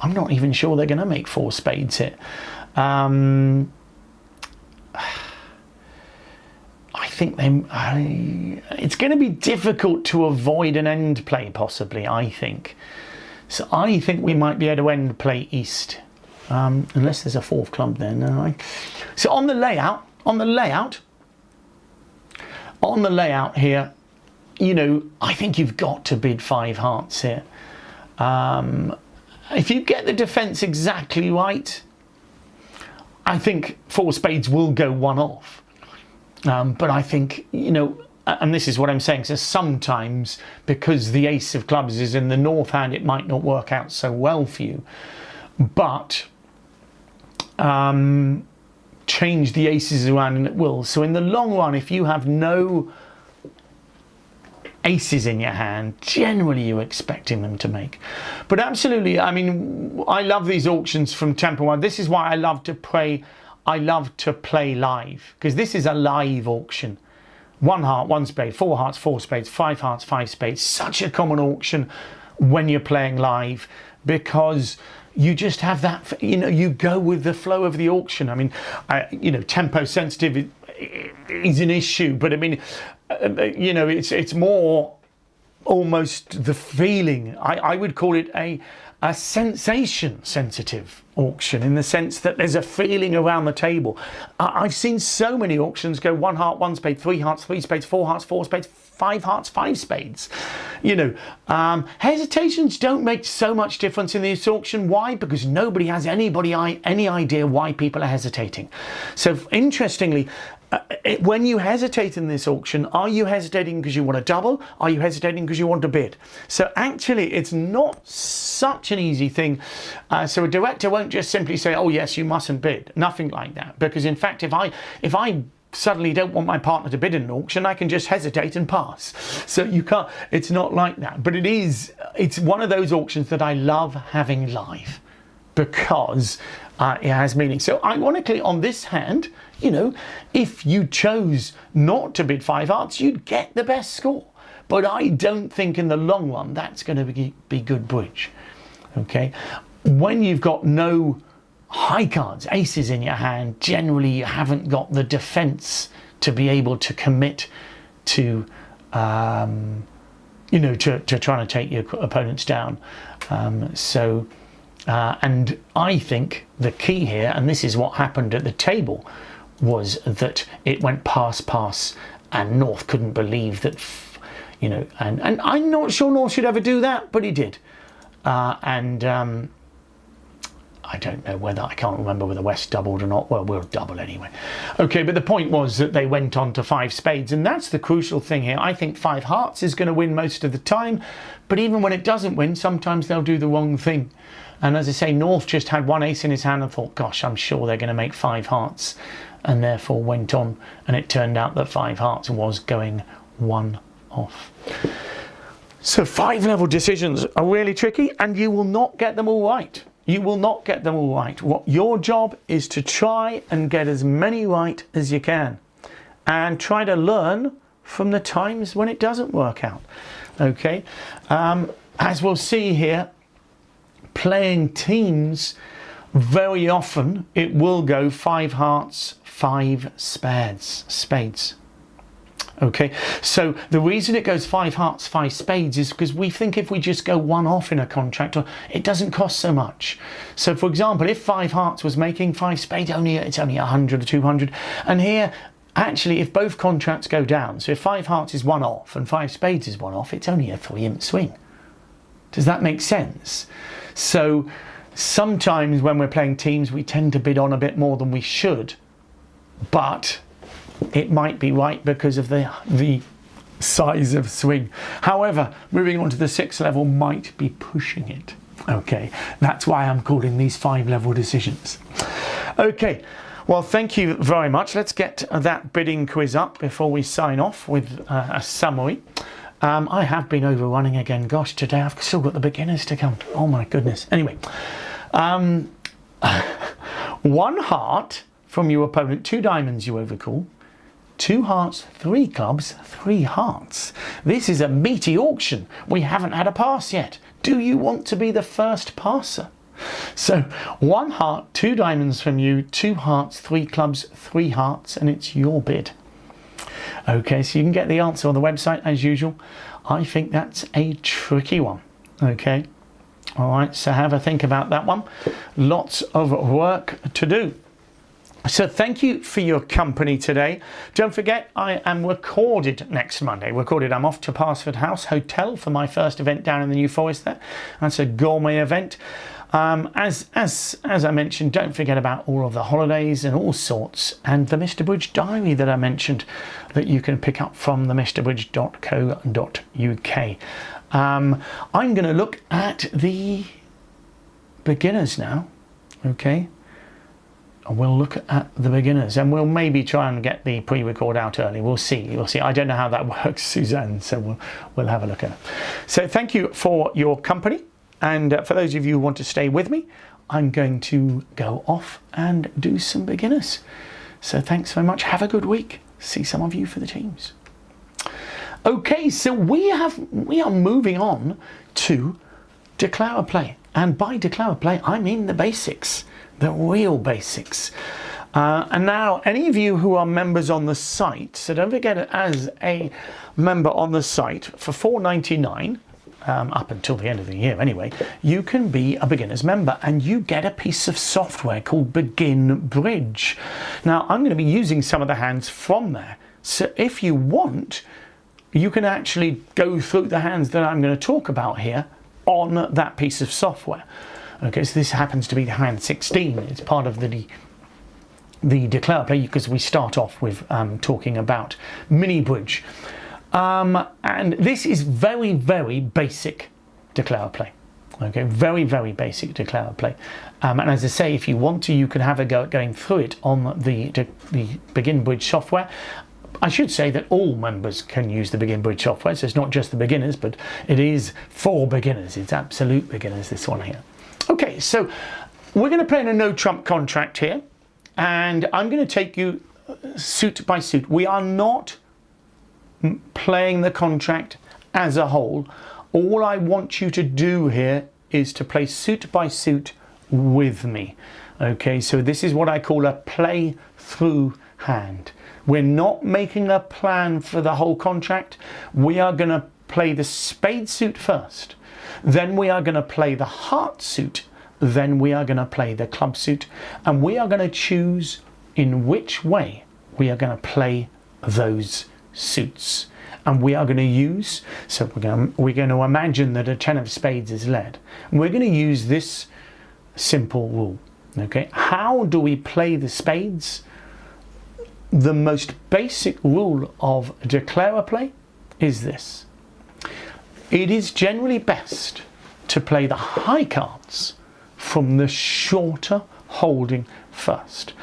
not even sure they're going to make 4 spades here. I think it's going to be difficult to avoid an end play, possibly, I think. So I think we might be able to end play east. Unless there's a 4th club there. No. So on the layout here, I think you've got to bid 5 hearts here. if you get the defence exactly right, I think 4 spades will go one off. But I think, you know, and this is what I'm saying, so sometimes because the ace of clubs is in the north hand, it might not work out so well for you. But change the aces around and it will. So in the long run, if you have no aces in your hand, generally you're expecting them to make. But absolutely, I mean, I love these auctions from Temple One. This is why I love to play live, because this is a live auction. 1 heart, 1 spade, 4 hearts, 4 spades, 5 hearts, 5 spades. Such a common auction when you're playing live, because you just have that, you know, you go with the flow of the auction. I mean, you know, tempo sensitive is an issue, but I mean, you know, it's more almost the feeling. I would call it a sensation sensitive auction, in the sense that there's a feeling around the table. I've seen so many auctions go 1 heart, 1 spade, 3 hearts, 3 spades, 4 hearts, 4 spades, 5 hearts, 5 spades. You know, hesitations don't make so much difference in this auction. Why? Because nobody has any idea why people are hesitating. So interestingly, when you hesitate in this auction, are you hesitating because you want to double? Are you hesitating because you want to bid? So actually, it's not such an easy thing. So a director won't just simply say, oh yes, you mustn't bid. Nothing like that. Because in fact, if I suddenly don't want my partner to bid in an auction, I can just hesitate and pass. So you can't, it's not like that. But it's one of those auctions that I love having live, because it has meaning. So ironically, on this hand, you know, if you chose not to bid 5 hearts, you'd get the best score. But I don't think in the long run that's going to be good bridge. Okay, when you've got no high cards, aces in your hand, generally you haven't got the defense to be able to commit to, you know, to trying to take your opponents down. And I think the key here, and this is what happened at the table, was that it went pass, and North couldn't believe that, you know, and I'm not sure North should ever do that, but he did. I don't know whether, I can't remember whether West doubled or not. Well, we'll double anyway. Okay, but the point was that they went on to 5 spades, and that's the crucial thing here. I think 5 hearts is going to win most of the time, but even when it doesn't win, sometimes they'll do the wrong thing. And as I say, North just had 1 ace in his hand and thought, gosh, I'm sure they're going to make 5 hearts, and therefore went on, and it turned out that 5 hearts was going 1 off. So 5 level decisions are really tricky, and you will not get them all right. You will not get them all right. What your job is to try and get as many right as you can, and try to learn from the times when it doesn't work out. Okay, as we'll see here, playing teams, very often it will go 5 hearts, 5 spades. Okay, so the reason it goes 5 hearts, 5 spades is because we think if we just go 1 off in a contract, it doesn't cost so much. So for example, if 5 hearts was making 5 spades, it's only 100 or 200. And here, actually, if both contracts go down, so if 5 hearts is 1 off and 5 spades is 1 off, it's only a 3-imp swing. Does that make sense? So sometimes when we're playing teams, we tend to bid on a bit more than we should, but it might be right because of the size of swing. However, moving on to the 6th level might be pushing it. Okay, that's why I'm calling these 5 level decisions. Okay, well, thank you very much. Let's get that bidding quiz up before we sign off with a summary. I have been overrunning again. Gosh, today I've still got the beginners to come. Oh my goodness. Anyway, 1 heart from your opponent, 2 diamonds you overcall, 2 hearts, 3 clubs, 3 hearts. This is a meaty auction. We haven't had a pass yet. Do you want to be the first passer? So 1 heart, 2 diamonds from you, 2 hearts, 3 clubs, 3 hearts, and it's your bid. Okay, so you can get the answer on the website as usual. I think that's a tricky one. Okay, all right, so have a think about that one. Lots of work to do. So thank you for your company today. Don't forget, I am recorded next Monday. I'm off to Parsford House Hotel for my first event down in the New Forest there. That's a gourmet event. As I mentioned, don't forget about all of the holidays and all sorts, and the Mr. Bridge diary that I mentioned that you can pick up from the mrbridge.co.uk. I'm going to look at the beginners now, okay? We'll look at the beginners, and we'll maybe try and get the pre-record out early. We'll see. I don't know how that works, Suzanne, so we'll have a look at it. So thank you for your company, and for those of you who want to stay with me, I'm going to go off and do some beginners. So thanks very much. Have a good week. See some of you for the teams. Okay, so we are moving on to Declare a Play, and by Declare a Play I mean the basics. The real basics. And now, any of you who are members on the site, so don't forget, as a member on the site, for $4.99, up until the end of the year anyway, you can be a beginner's member and you get a piece of software called Begin Bridge. Now, I'm going to be using some of the hands from there. So if you want, you can actually go through the hands that I'm going to talk about here on that piece of software. Okay, so this happens to be the hand 16. It's part of the Declare Play because we start off with talking about mini bridge. And this is very, very basic Declare Play. Okay, very, very basic Declare Play. And as I say, if you want to, you can have a go at going through it on the Begin Bridge software. I should say that all members can use the Begin Bridge software, so it's not just the beginners, but it is for beginners. It's absolute beginners, this one here. Okay, so we're going to play in a no trump contract here, and I'm going to take you suit by suit. We are not playing the contract as a whole. All I want you to do here is to play suit by suit with me. Okay, so this is what I call a play through hand. We're not making a plan for the whole contract. We are going to play the spade suit first. Then we are going to play the heart suit. Then we are going to play the club suit. And we are going to choose in which way we are going to play those suits. And we are going to use, so we're going to imagine that a 10 of spades is led. And we're going to use this simple rule. Okay, how do we play the spades? The most basic rule of Declare a Play is this. It is generally best to play the high cards from the shorter holding first.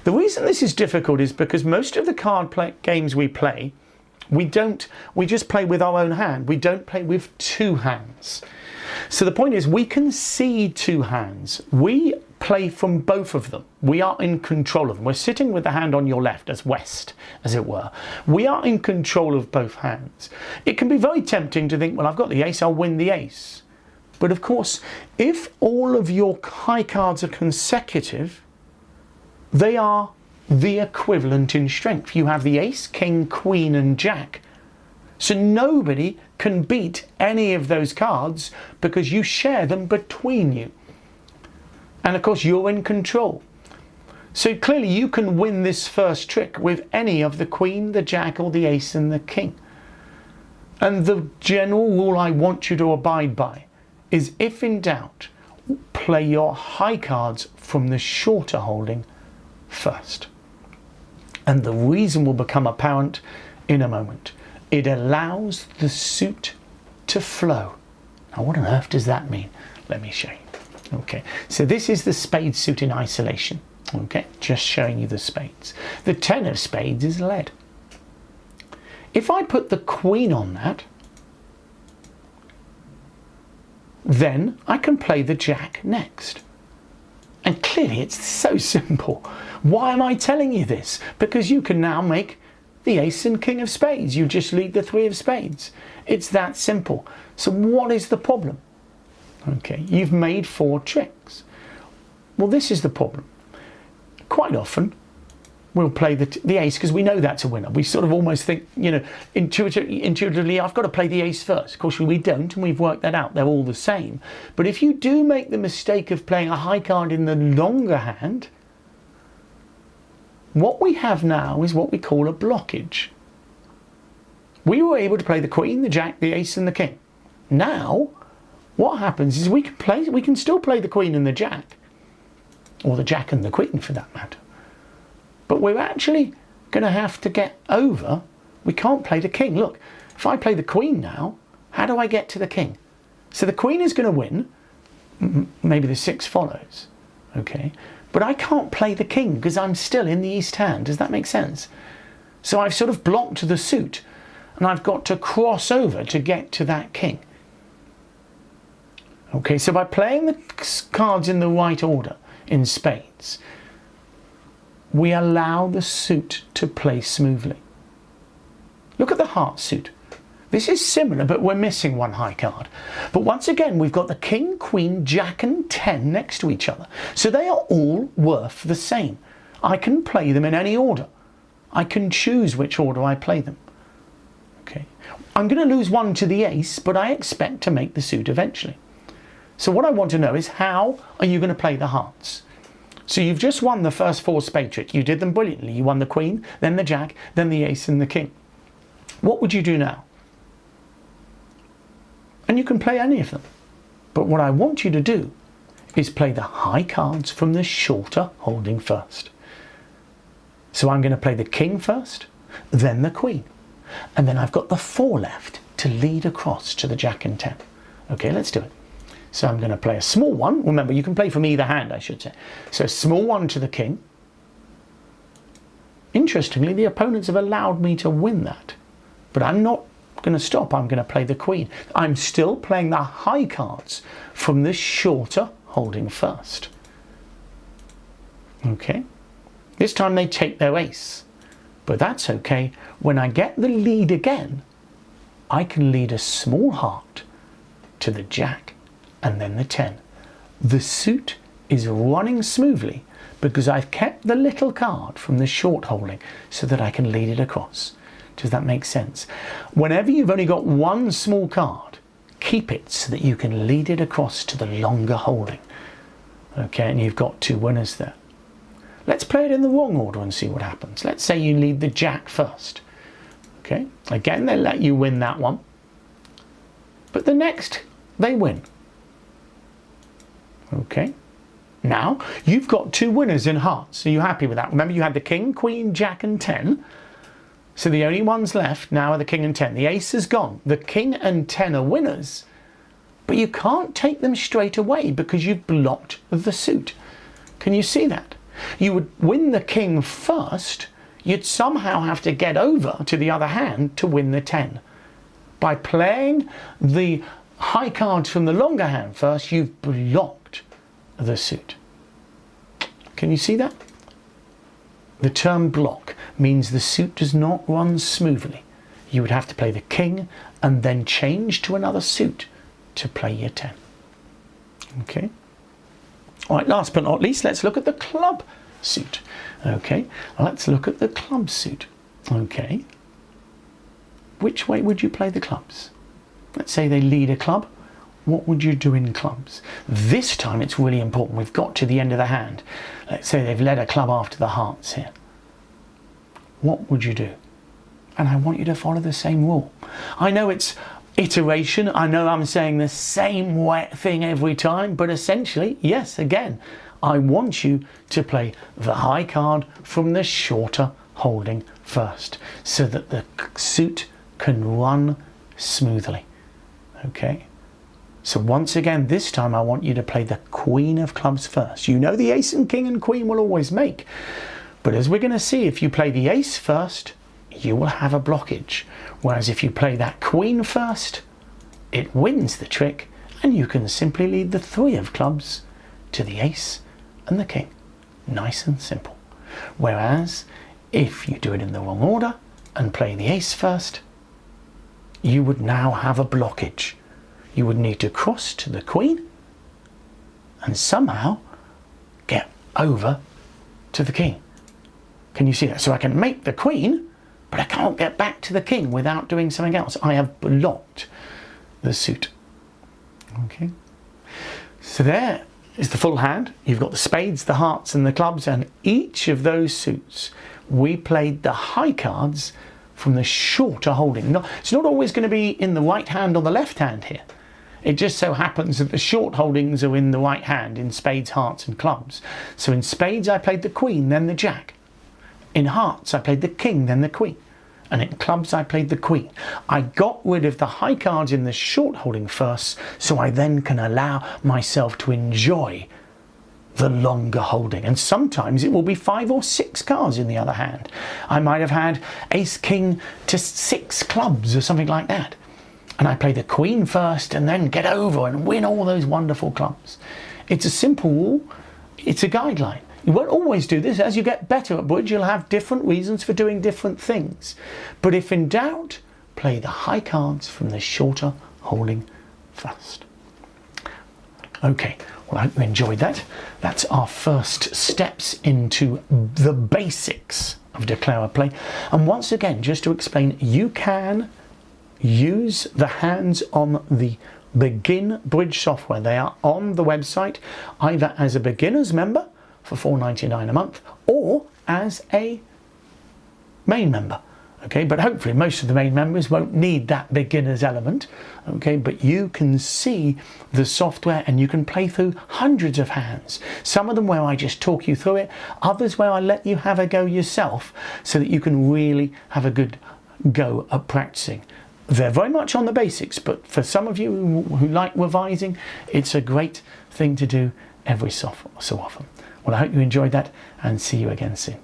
The reason this is difficult is because most of the card games we play, we just play with our own hand. We don't play with two hands. So the point is, we can see two hands. We play from both of them. We are in control of them. We're sitting with the hand on your left as west, as it were. We are in control of both hands. It can be very tempting to think, well, I've got the ace, I'll win the ace. But of course, if all of your high cards are consecutive, they are the equivalent in strength. You have the ace, king, queen, and jack. So nobody can beat any of those cards because you share them between you. And of course, you're in control. So clearly you can win this first trick with any of the queen, the jack, or the ace and the king. And the general rule I want you to abide by is, if in doubt, play your high cards from the shorter holding first. And the reason will become apparent in a moment. It allows the suit to flow. Now, what on earth does that mean? Let me show you. Okay, so this is the spade suit in isolation. Okay, just showing you the spades. The 10 of spades is led. If I put the queen on that, then I can play the jack next. And clearly it's so simple. Why am I telling you this? Because you can now make the ace and king of spades. You just lead the 3 of spades. It's that simple. So what is the problem? Okay, you've made 4 tricks. Well, this is the problem. Quite often, we'll play the ace because we know that's a winner. We sort of almost think, you know, intuitively, I've got to play the ace first. Of course, we don't, and we've worked that out. They're all the same. But if you do make the mistake of playing a high card in the longer hand, what we have now is what we call a blockage. We were able to play the queen, the jack, the ace, and the king. Now, what happens is we can still play the queen and the jack, or the jack and the queen for that matter. But we're actually going to have to get over. We can't play the king. Look, if I play the queen now, how do I get to the king? So the queen is going to win. Maybe the 6 follows. Okay. But I can't play the king because I'm still in the east hand. Does that make sense? So I've sort of blocked the suit, and I've got to cross over to get to that king. Okay, so by playing the cards in the right order, in spades, we allow the suit to play smoothly. Look at the heart suit. This is similar, but we're missing one high card. But once again, we've got the king, queen, jack and 10 next to each other. So they are all worth the same. I can play them in any order. I can choose which order I play them. Okay. I'm going to lose one to the ace, but I expect to make the suit eventually. So what I want to know is, how are you going to play the hearts? So you've just won the first 4 spade tricks. You did them brilliantly. You won the queen, then the jack, then the ace and the king. What would you do now? And you can play any of them. But what I want you to do is play the high cards from the shorter holding first. So I'm going to play the king first, then the queen. And then I've got the 4 left to lead across to the jack and 10. Okay, let's do it. So I'm going to play a small one. Remember, you can play from either hand, I should say. So a small one to the king. Interestingly, the opponents have allowed me to win that. But I'm not going to stop. I'm going to play the queen. I'm still playing the high cards from the shorter holding first. Okay. This time they take their ace. But that's okay. When I get the lead again, I can lead a small heart to the jack and then the 10. The suit is running smoothly because I've kept the little card from the short holding so that I can lead it across. Does that make sense? Whenever you've only got one small card, keep it so that you can lead it across to the longer holding. Okay, and you've got 2 winners there. Let's play it in the wrong order and see what happens. Let's say you lead the jack first. Okay, again, they let you win that one. But the next, they win. Okay, now you've got 2 winners in hearts. Are you happy with that? Remember, you had the king, queen, jack and 10. So the only ones left now are the king and 10. The ace is gone. The king and 10 are winners. But you can't take them straight away because you've blocked the suit. Can you see that? You would win the king first. You'd somehow have to get over to the other hand to win the 10. By playing the high cards from the longer hand first, you've blocked the suit. Can you see that? The term block means the suit does not run smoothly. You would have to play the king and then change to another suit to play your 10. Okay. All right, last but not least, let's look at the club suit. Okay, let's look at the club suit. Okay. Which way would you play the clubs? Let's say they lead a club. What would you do in clubs? This time it's really important. We've got to the end of the hand. Let's say they've led a club after the hearts here. What would you do? And I want you to follow the same rule. I know it's iteration. I know I'm saying the same thing every time, but essentially, yes, again, I want you to play the high card from the shorter holding first so that the suit can run smoothly. Okay. So once again, this time I want you to play the queen of clubs first. You know the ace and king and queen will always make. But as we're going to see, if you play the ace first, you will have a blockage. Whereas if you play that queen first, it wins the trick and you can simply lead the 3 of clubs to the ace and the king. Nice and simple. Whereas if you do it in the wrong order and play the ace first, you would now have a blockage. You would need to cross to the queen and somehow get over to the king. Can you see that? So I can make the queen, but I can't get back to the king without doing something else. I have blocked the suit. Okay. So there is the full hand. You've got the spades, the hearts and the clubs, and each of those suits we played the high cards from the shorter holding. It's not always going to be in the right hand or the left hand here. It just so happens that the short holdings are in the right hand in spades, hearts and clubs. So in spades I played the queen, then the jack. In hearts I played the king, then the queen. And in clubs I played the queen. I got rid of the high cards in the short holding first, so I then can allow myself to enjoy the longer holding. And sometimes it will be 5 or 6 cards in the other hand. I might have had ace king to 6 clubs or something like that. And I play the queen first and then get over and win all those wonderful clubs. It's a simple rule. It's a guideline. You won't always do this. As you get better at bridge, you'll have different reasons for doing different things. But if in doubt, play the high cards from the shorter holding first. Okay, well, I hope you enjoyed that. That's our first steps into the basics of declare play. And once again, just to explain, you can use the hands on the Begin Bridge software. They are on the website either as a beginner's member for $4.99 a month or as a main member. Okay, but hopefully most of the main members won't need that beginner's element. Okay, but you can see the software and you can play through hundreds of hands. Some of them where I just talk you through it, others where I let you have a go yourself so that you can really have a good go at practicing. They're very much on the basics, but for some of you who like revising, it's a great thing to do every so often. Well, I hope you enjoyed that and see you again soon.